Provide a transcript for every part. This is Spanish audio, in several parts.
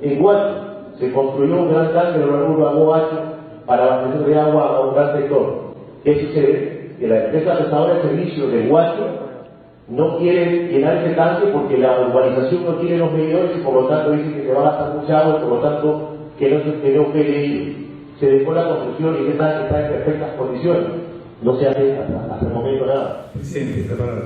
En Huacho se construyó un gran tanque de hidroguro a Huacho para abastecer de agua a un gran sector. ¿Qué sucede? Que la empresa prestadora de servicios de Huacho no quiere llenar ese tanque porque la urbanización no tiene los medidores y por lo tanto dicen que se va a gastar mucha agua y por lo tanto que no opere ello. Se dejó la construcción y está en perfectas condiciones. No se hace hasta el momento nada. Presidente, la palabra.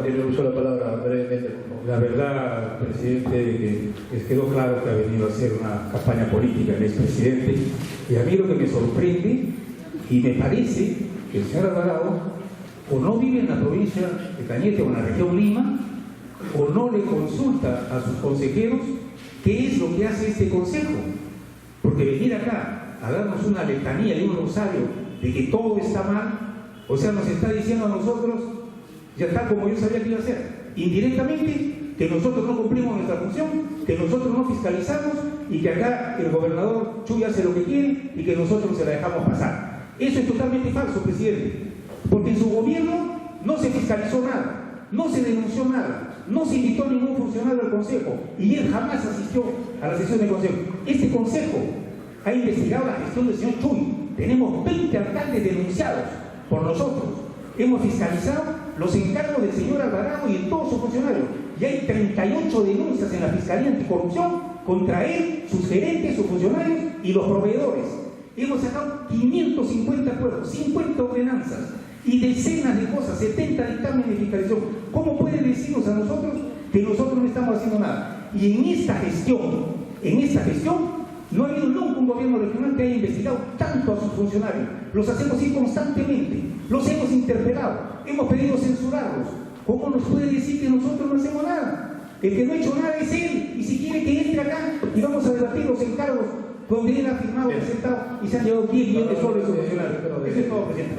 Tiene uso la palabra brevemente. La verdad, presidente, que quedó claro que ha venido a hacer una campaña política el expresidente, y a mí lo que me sorprende y me parece que el señor Alvarado o no vive en la provincia de Cañete o en la región Lima, o no le consulta a sus consejeros qué es lo que hace este consejo. Porque venir acá a darnos una letanía y un rosario de que todo está mal, o sea, nos está diciendo a nosotros, ya está como yo sabía que iba a hacer, indirectamente, que nosotros no cumplimos nuestra función, que nosotros no fiscalizamos y que acá el gobernador Chuy hace lo que quiere y que nosotros se la dejamos pasar. Eso es totalmente falso, presidente, porque en su gobierno no se fiscalizó nada, no se denunció nada, no se invitó a ningún funcionario del consejo y él jamás asistió a la sesión del consejo. Este consejo ha investigado la gestión del señor Chuy. Tenemos 20 alcaldes denunciados por nosotros. Hemos fiscalizado los encargos del señor Alvarado y de todos sus funcionarios. Y hay 38 denuncias en la Fiscalía Anticorrupción contra él, sus gerentes, sus funcionarios y los proveedores. Hemos sacado 550 acuerdos, 50 ordenanzas y decenas de cosas, 70 dictámenes de fiscalización. ¿Cómo puede decirnos a nosotros que nosotros no estamos haciendo nada? Y en esta gestión, no ha habido nunca un gobierno regional que haya investigado tanto a sus funcionarios. Los hacemos ir constantemente, los hemos interpelado, hemos pedido censurarlos. ¿Cómo nos puede decir que nosotros no hacemos nada? El que no ha hecho nada es él, y si quiere que entre acá y vamos a debatir los encargos donde él ha firmado, presentado y se han llevado 10 millones de soles a sus funcionarios. Eso es todo, presidente.